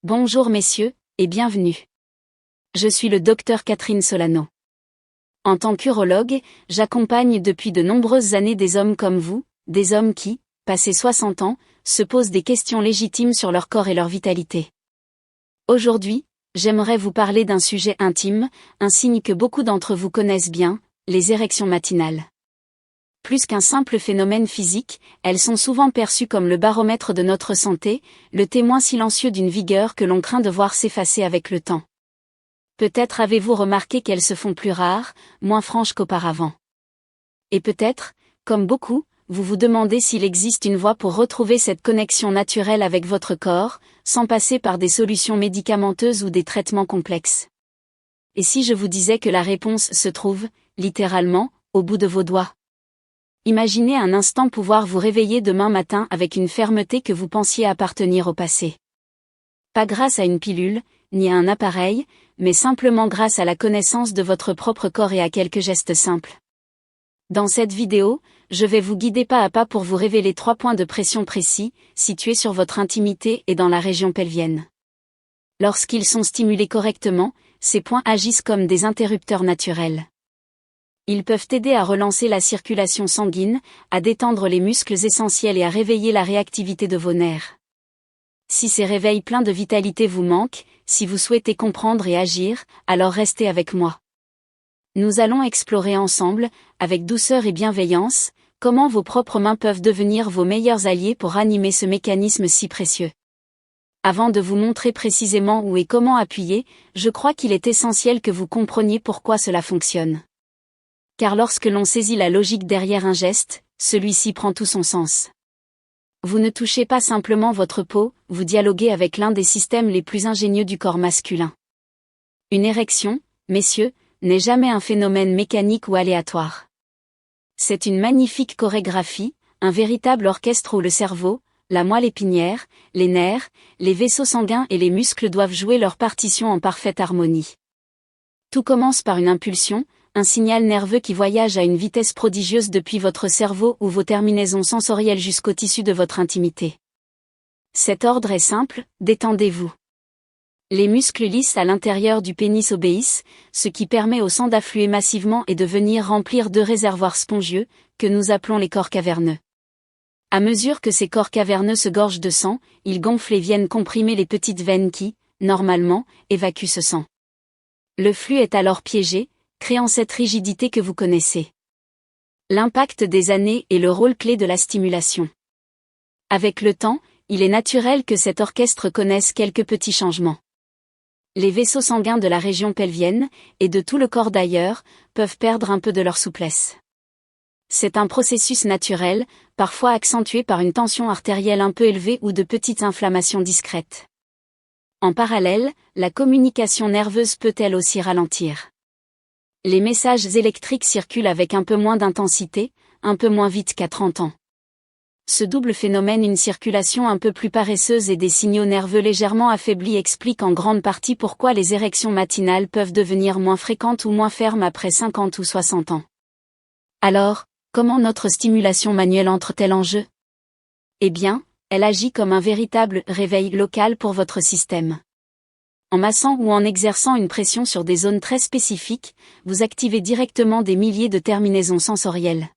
Bonjour messieurs, et bienvenue. Je suis le docteur Catherine Solano. En tant qu'urologue, j'accompagne depuis de nombreuses années des hommes comme vous, des hommes qui, passés 60 ans, se posent des questions légitimes sur leur corps et leur vitalité. Aujourd'hui, j'aimerais vous parler d'un sujet intime, un signe que beaucoup d'entre vous connaissent bien, les érections matinales. Plus qu'un simple phénomène physique, elles sont souvent perçues comme le baromètre de notre santé, le témoin silencieux d'une vigueur que l'on craint de voir s'effacer avec le temps. Peut-être avez-vous remarqué qu'elles se font plus rares, moins franches qu'auparavant. Et peut-être, comme beaucoup, vous vous demandez s'il existe une voie pour retrouver cette connexion naturelle avec votre corps, sans passer par des solutions médicamenteuses ou des traitements complexes. Et si je vous disais que la réponse se trouve, littéralement, au bout de vos doigts? Imaginez un instant pouvoir vous réveiller demain matin avec une fermeté que vous pensiez appartenir au passé. Pas grâce à une pilule, ni à un appareil, mais simplement grâce à la connaissance de votre propre corps et à quelques gestes simples. Dans cette vidéo, je vais vous guider pas à pas pour vous révéler 3 points de pression précis, situés sur votre intimité et dans la région pelvienne. Lorsqu'ils sont stimulés correctement, ces points agissent comme des interrupteurs naturels. Ils peuvent aider à relancer la circulation sanguine, à détendre les muscles essentiels et à réveiller la réactivité de vos nerfs. Si ces réveils pleins de vitalité vous manquent, si vous souhaitez comprendre et agir, alors restez avec moi. Nous allons explorer ensemble, avec douceur et bienveillance, comment vos propres mains peuvent devenir vos meilleurs alliés pour animer ce mécanisme si précieux. Avant de vous montrer précisément où et comment appuyer, je crois qu'il est essentiel que vous compreniez pourquoi cela fonctionne. Car lorsque l'on saisit la logique derrière un geste, celui-ci prend tout son sens. Vous ne touchez pas simplement votre peau, vous dialoguez avec l'un des systèmes les plus ingénieux du corps masculin. Une érection, messieurs, n'est jamais un phénomène mécanique ou aléatoire. C'est une magnifique chorégraphie, un véritable orchestre où le cerveau, la moelle épinière, les nerfs, les vaisseaux sanguins et les muscles doivent jouer leur partition en parfaite harmonie. Tout commence par une impulsion, un signal nerveux qui voyage à une vitesse prodigieuse depuis votre cerveau ou vos terminaisons sensorielles jusqu'au tissu de votre intimité. Cet ordre est simple, détendez-vous. Les muscles lisses à l'intérieur du pénis obéissent, ce qui permet au sang d'affluer massivement et de venir remplir 2 réservoirs spongieux, que nous appelons les corps caverneux. À mesure que ces corps caverneux se gorgent de sang, ils gonflent et viennent comprimer les petites veines qui, normalement, évacuent ce sang. Le flux est alors piégé, créant cette rigidité que vous connaissez. L'impact des années et le rôle clé de la stimulation. Avec le temps, il est naturel que cet orchestre connaisse quelques petits changements. Les vaisseaux sanguins de la région pelvienne, et de tout le corps d'ailleurs, peuvent perdre un peu de leur souplesse. C'est un processus naturel, parfois accentué par une tension artérielle un peu élevée ou de petites inflammations discrètes. En parallèle, la communication nerveuse peut elle aussi ralentir. Les messages électriques circulent avec un peu moins d'intensité, un peu moins vite qu'à 30 ans. Ce double phénomène, une circulation un peu plus paresseuse et des signaux nerveux légèrement affaiblis, explique en grande partie pourquoi les érections matinales peuvent devenir moins fréquentes ou moins fermes après 50 ou 60 ans. Alors, comment notre stimulation manuelle entre-t-elle en jeu? Eh bien, elle agit comme un véritable réveil local pour votre système. En massant ou en exerçant une pression sur des zones très spécifiques, vous activez directement des milliers de terminaisons sensorielles.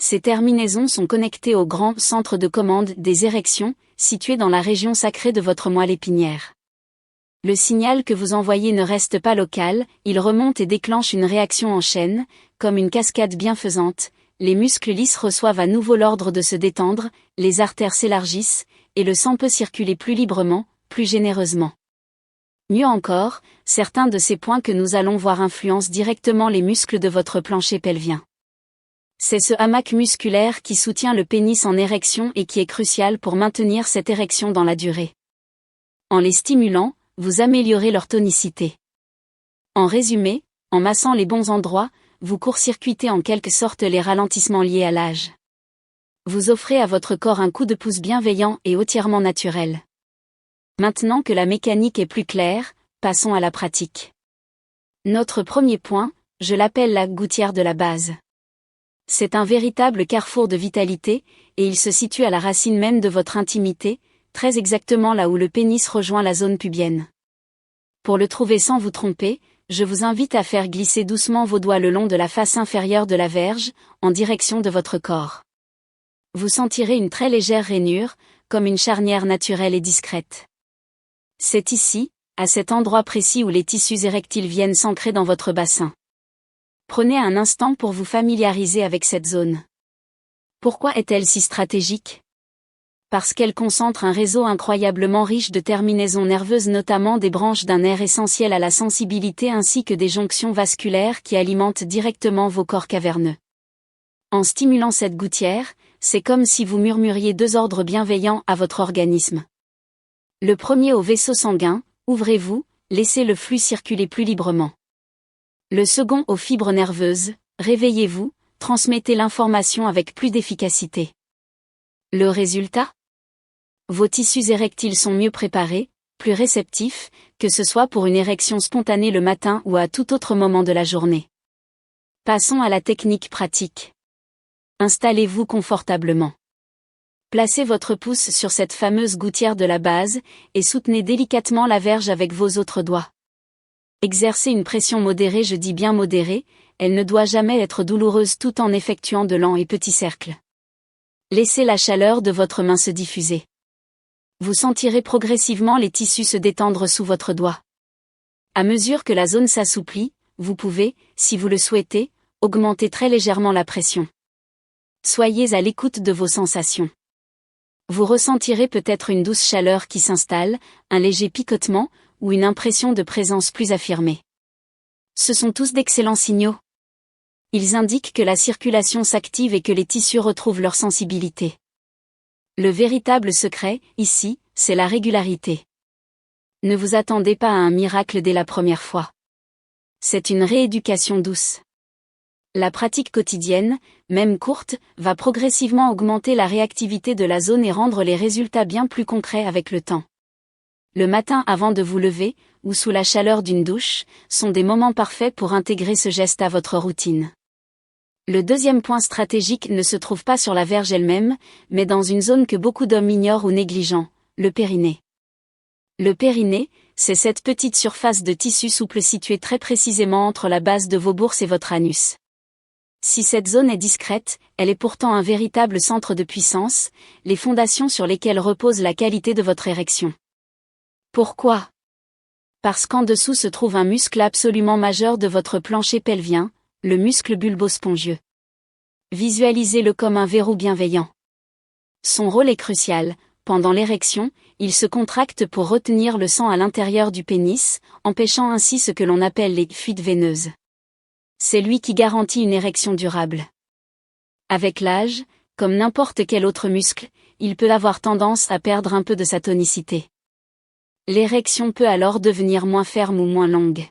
Ces terminaisons sont connectées au grand centre de commande des érections, situé dans la région sacrée de votre moelle épinière. Le signal que vous envoyez ne reste pas local, il remonte et déclenche une réaction en chaîne, comme une cascade bienfaisante. Les muscles lisses reçoivent à nouveau l'ordre de se détendre, les artères s'élargissent, et le sang peut circuler plus librement, plus généreusement. Mieux encore, certains de ces points que nous allons voir influencent directement les muscles de votre plancher pelvien. C'est ce hamac musculaire qui soutient le pénis en érection et qui est crucial pour maintenir cette érection dans la durée. En les stimulant, vous améliorez leur tonicité. En résumé, en massant les bons endroits, vous court-circuitez en quelque sorte les ralentissements liés à l'âge. Vous offrez à votre corps un coup de pouce bienveillant et entièrement naturel. Maintenant que la mécanique est plus claire, passons à la pratique. Notre premier point, je l'appelle la gouttière de la base. C'est un véritable carrefour de vitalité, et il se situe à la racine même de votre intimité, très exactement là où le pénis rejoint la zone pubienne. Pour le trouver sans vous tromper, je vous invite à faire glisser doucement vos doigts le long de la face inférieure de la verge, en direction de votre corps. Vous sentirez une très légère rainure, comme une charnière naturelle et discrète. C'est ici, à cet endroit précis où les tissus érectiles viennent s'ancrer dans votre bassin. Prenez un instant pour vous familiariser avec cette zone. Pourquoi est-elle si stratégique ? Parce qu'elle concentre un réseau incroyablement riche de terminaisons nerveuses, notamment des branches d'un nerf essentiel à la sensibilité ainsi que des jonctions vasculaires qui alimentent directement vos corps caverneux. En stimulant cette gouttière, c'est comme si vous murmuriez 2 ordres bienveillants à votre organisme. Le premier au vaisseau sanguin, ouvrez-vous, laissez le flux circuler plus librement. Le second aux fibres nerveuses, réveillez-vous, transmettez l'information avec plus d'efficacité. Le résultat ? Vos tissus érectiles sont mieux préparés, plus réceptifs, que ce soit pour une érection spontanée le matin ou à tout autre moment de la journée. Passons à la technique pratique. Installez-vous confortablement. Placez votre pouce sur cette fameuse gouttière de la base, et soutenez délicatement la verge avec vos autres doigts. Exercez une pression modérée, je dis bien modérée, elle ne doit jamais être douloureuse tout en effectuant de lents et petits cercles. Laissez la chaleur de votre main se diffuser. Vous sentirez progressivement les tissus se détendre sous votre doigt. À mesure que la zone s'assouplit, vous pouvez, si vous le souhaitez, augmenter très légèrement la pression. Soyez à l'écoute de vos sensations. Vous ressentirez peut-être une douce chaleur qui s'installe, un léger picotement, ou une impression de présence plus affirmée. Ce sont tous d'excellents signaux. Ils indiquent que la circulation s'active et que les tissus retrouvent leur sensibilité. Le véritable secret, ici, c'est la régularité. Ne vous attendez pas à un miracle dès la première fois. C'est une rééducation douce. La pratique quotidienne, même courte, va progressivement augmenter la réactivité de la zone et rendre les résultats bien plus concrets avec le temps. Le matin avant de vous lever, ou sous la chaleur d'une douche, sont des moments parfaits pour intégrer ce geste à votre routine. Le deuxième point stratégique ne se trouve pas sur la verge elle-même, mais dans une zone que beaucoup d'hommes ignorent ou négligent, le périnée. Le périnée, c'est cette petite surface de tissu souple située très précisément entre la base de vos bourses et votre anus. Si cette zone est discrète, elle est pourtant un véritable centre de puissance, les fondations sur lesquelles repose la qualité de votre érection. Pourquoi ? Parce qu'en dessous se trouve un muscle absolument majeur de votre plancher pelvien, le muscle bulbo-spongieux. Visualisez-le comme un verrou bienveillant. Son rôle est crucial. Pendant l'érection, il se contracte pour retenir le sang à l'intérieur du pénis, empêchant ainsi ce que l'on appelle les fuites veineuses. C'est lui qui garantit une érection durable. Avec l'âge, comme n'importe quel autre muscle, il peut avoir tendance à perdre un peu de sa tonicité. L'érection peut alors devenir moins ferme ou moins longue.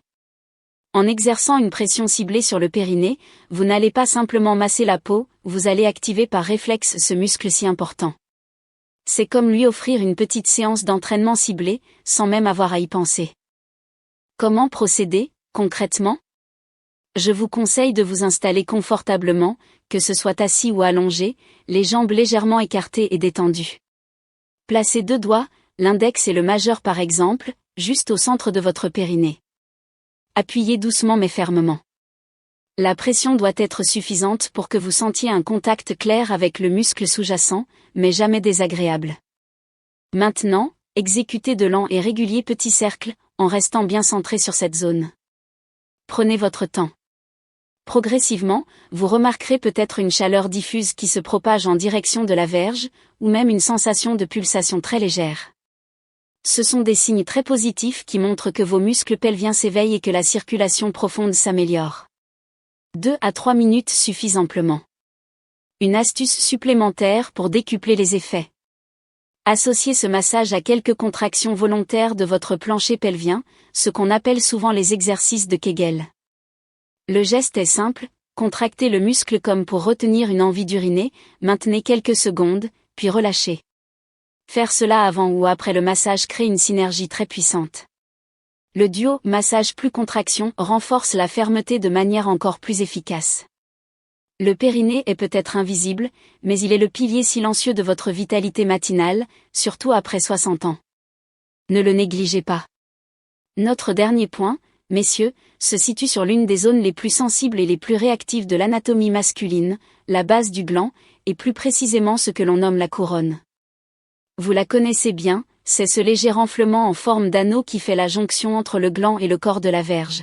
En exerçant une pression ciblée sur le périnée, vous n'allez pas simplement masser la peau, vous allez activer par réflexe ce muscle si important. C'est comme lui offrir une petite séance d'entraînement ciblée, sans même avoir à y penser. Comment procéder, concrètement ? Je vous conseille de vous installer confortablement, que ce soit assis ou allongé, les jambes légèrement écartées et détendues. Placez 2 doigts, l'index et le majeur par exemple, juste au centre de votre périnée. Appuyez doucement mais fermement. La pression doit être suffisante pour que vous sentiez un contact clair avec le muscle sous-jacent, mais jamais désagréable. Maintenant, exécutez de lents et réguliers petits cercles, en restant bien centré sur cette zone. Prenez votre temps. Progressivement, vous remarquerez peut-être une chaleur diffuse qui se propage en direction de la verge, ou même une sensation de pulsation très légère. Ce sont des signes très positifs qui montrent que vos muscles pelviens s'éveillent et que la circulation profonde s'améliore. 2 à 3 minutes suffisent amplement. Une astuce supplémentaire pour décupler les effets. Associez ce massage à quelques contractions volontaires de votre plancher pelvien, ce qu'on appelle souvent les exercices de Kegel. Le geste est simple, contractez le muscle comme pour retenir une envie d'uriner, maintenez quelques secondes, puis relâchez. Faire cela avant ou après le massage crée une synergie très puissante. Le duo massage plus contraction renforce la fermeté de manière encore plus efficace. Le périnée est peut-être invisible, mais il est le pilier silencieux de votre vitalité matinale, surtout après 60 ans. Ne le négligez pas. Notre dernier point, messieurs, se situe sur l'une des zones les plus sensibles et les plus réactives de l'anatomie masculine, la base du gland, et plus précisément ce que l'on nomme la couronne. Vous la connaissez bien, c'est ce léger renflement en forme d'anneau qui fait la jonction entre le gland et le corps de la verge.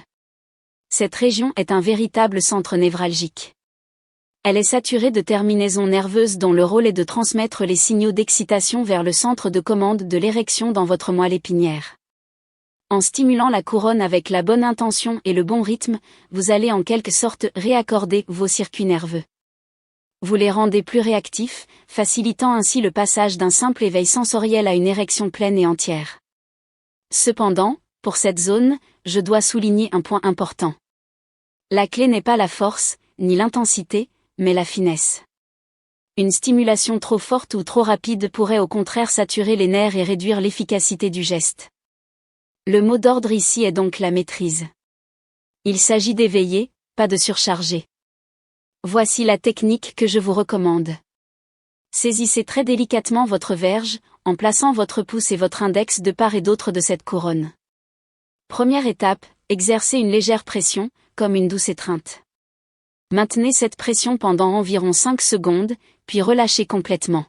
Cette région est un véritable centre névralgique. Elle est saturée de terminaisons nerveuses dont le rôle est de transmettre les signaux d'excitation vers le centre de commande de l'érection dans votre moelle épinière. En stimulant la couronne avec la bonne intention et le bon rythme, vous allez en quelque sorte réaccorder vos circuits nerveux. Vous les rendez plus réactifs, facilitant ainsi le passage d'un simple éveil sensoriel à une érection pleine et entière. Cependant, pour cette zone, je dois souligner un point important. La clé n'est pas la force, ni l'intensité, mais la finesse. Une stimulation trop forte ou trop rapide pourrait au contraire saturer les nerfs et réduire l'efficacité du geste. Le mot d'ordre ici est donc la maîtrise. Il s'agit d'éveiller, pas de surcharger. Voici la technique que je vous recommande. Saisissez très délicatement votre verge, en plaçant votre pouce et votre index de part et d'autre de cette couronne. Première étape, exercez une légère pression, comme une douce étreinte. Maintenez cette pression pendant environ 5 secondes, puis relâchez complètement.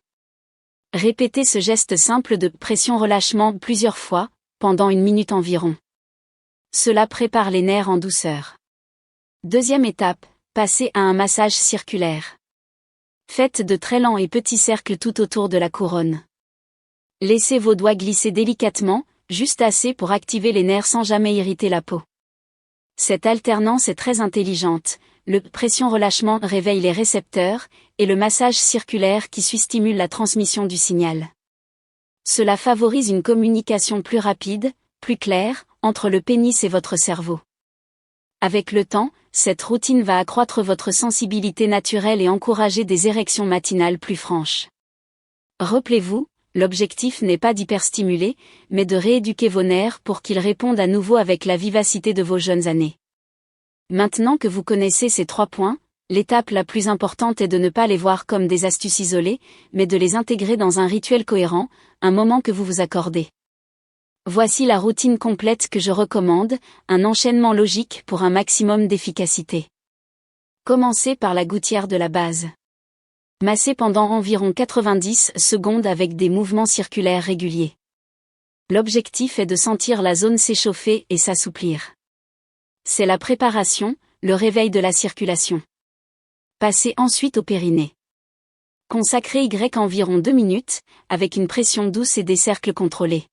Répétez ce geste simple de pression-relâchement plusieurs fois, pendant 1 minute environ. Cela prépare les nerfs en douceur. Deuxième étape, passez à un massage circulaire. Faites de très lents et petits cercles tout autour de la couronne. Laissez vos doigts glisser délicatement, juste assez pour activer les nerfs sans jamais irriter la peau. Cette alternance est très intelligente, le pression-relâchement réveille les récepteurs, et le massage circulaire qui suit stimule la transmission du signal. Cela favorise une communication plus rapide, plus claire, entre le pénis et votre cerveau. Avec le temps, cette routine va accroître votre sensibilité naturelle et encourager des érections matinales plus franches. Rappelez-vous, l'objectif n'est pas d'hyperstimuler, mais de rééduquer vos nerfs pour qu'ils répondent à nouveau avec la vivacité de vos jeunes années. Maintenant que vous connaissez ces 3 points, l'étape la plus importante est de ne pas les voir comme des astuces isolées, mais de les intégrer dans un rituel cohérent, un moment que vous vous accordez. Voici la routine complète que je recommande, un enchaînement logique pour un maximum d'efficacité. Commencez par la gouttière de la base. Massez pendant environ 90 secondes avec des mouvements circulaires réguliers. L'objectif est de sentir la zone s'échauffer et s'assouplir. C'est la préparation, le réveil de la circulation. Passez ensuite au périnée. Consacrez environ 2 minutes, avec une pression douce et des cercles contrôlés.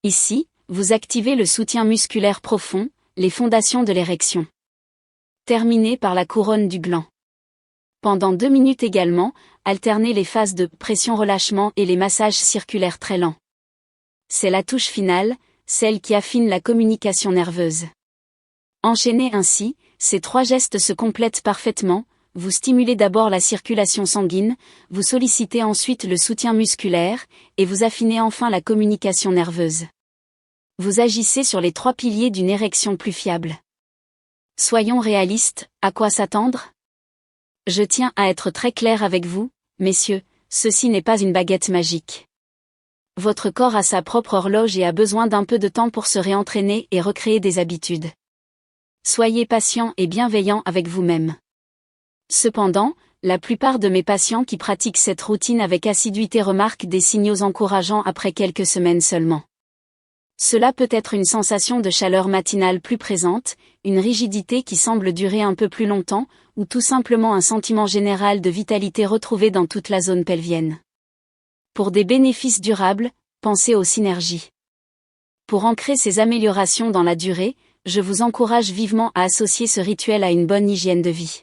Ici, vous activez le soutien musculaire profond, les fondations de l'érection. Terminez par la couronne du gland. Pendant 2 minutes également, alternez les phases de pression-relâchement et les massages circulaires très lents. C'est la touche finale, celle qui affine la communication nerveuse. Enchaînez ainsi, ces 3 gestes se complètent parfaitement, vous stimulez d'abord la circulation sanguine, vous sollicitez ensuite le soutien musculaire, et vous affinez enfin la communication nerveuse. Vous agissez sur les 3 piliers d'une érection plus fiable. Soyons réalistes, à quoi s'attendre ? Je tiens à être très clair avec vous, messieurs, ceci n'est pas une baguette magique. Votre corps a sa propre horloge et a besoin d'un peu de temps pour se réentraîner et recréer des habitudes. Soyez patient et bienveillant avec vous-même. Cependant, la plupart de mes patients qui pratiquent cette routine avec assiduité remarquent des signaux encourageants après quelques semaines seulement. Cela peut être une sensation de chaleur matinale plus présente, une rigidité qui semble durer un peu plus longtemps, ou tout simplement un sentiment général de vitalité retrouvé dans toute la zone pelvienne. Pour des bénéfices durables, pensez aux synergies. Pour ancrer ces améliorations dans la durée, je vous encourage vivement à associer ce rituel à une bonne hygiène de vie.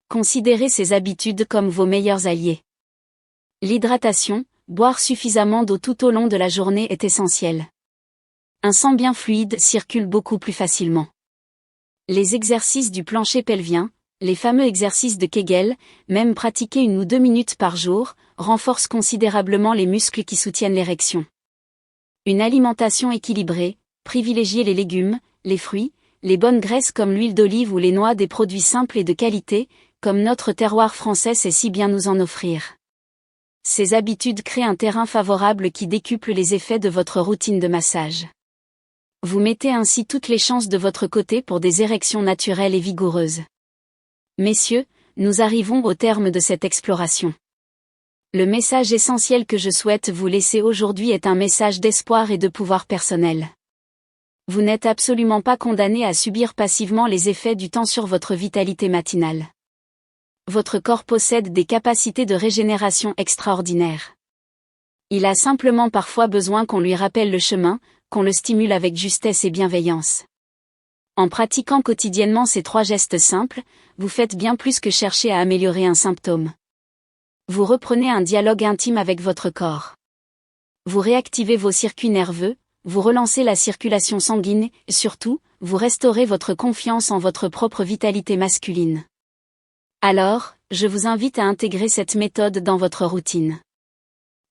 Considérez ces habitudes comme vos meilleurs alliés. L'hydratation, boire suffisamment d'eau tout au long de la journée est essentiel. Un sang bien fluide circule beaucoup plus facilement. Les exercices du plancher pelvien, les fameux exercices de Kegel, même pratiqués 1 ou 2 minutes par jour, renforcent considérablement les muscles qui soutiennent l'érection. Une alimentation équilibrée, privilégiez les légumes, les fruits, les bonnes graisses comme l'huile d'olive ou les noix, des produits simples et de qualité, comme notre terroir français sait si bien nous en offrir. Ces habitudes créent un terrain favorable qui décuple les effets de votre routine de massage. Vous mettez ainsi toutes les chances de votre côté pour des érections naturelles et vigoureuses. Messieurs, nous arrivons au terme de cette exploration. Le message essentiel que je souhaite vous laisser aujourd'hui est un message d'espoir et de pouvoir personnel. Vous n'êtes absolument pas condamné à subir passivement les effets du temps sur votre vitalité matinale. Votre corps possède des capacités de régénération extraordinaires. Il a simplement parfois besoin qu'on lui rappelle le chemin, qu'on le stimule avec justesse et bienveillance. En pratiquant quotidiennement ces 3 gestes simples, vous faites bien plus que chercher à améliorer un symptôme. Vous reprenez un dialogue intime avec votre corps. Vous réactivez vos circuits nerveux, vous relancez la circulation sanguine, et surtout, vous restaurez votre confiance en votre propre vitalité masculine. Alors, je vous invite à intégrer cette méthode dans votre routine.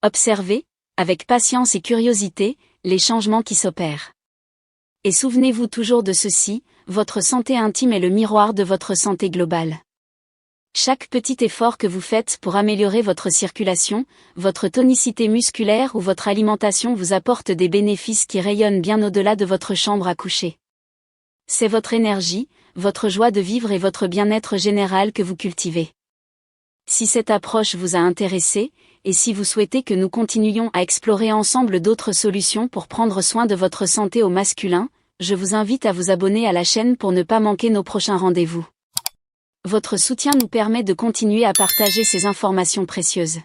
Observez, avec patience et curiosité, les changements qui s'opèrent. Et souvenez-vous toujours de ceci, votre santé intime est le miroir de votre santé globale. Chaque petit effort que vous faites pour améliorer votre circulation, votre tonicité musculaire ou votre alimentation vous apporte des bénéfices qui rayonnent bien au-delà de votre chambre à coucher. C'est votre énergie, votre joie de vivre et votre bien-être général que vous cultivez. Si cette approche vous a intéressé, et si vous souhaitez que nous continuions à explorer ensemble d'autres solutions pour prendre soin de votre santé au masculin, je vous invite à vous abonner à la chaîne pour ne pas manquer nos prochains rendez-vous. Votre soutien nous permet de continuer à partager ces informations précieuses.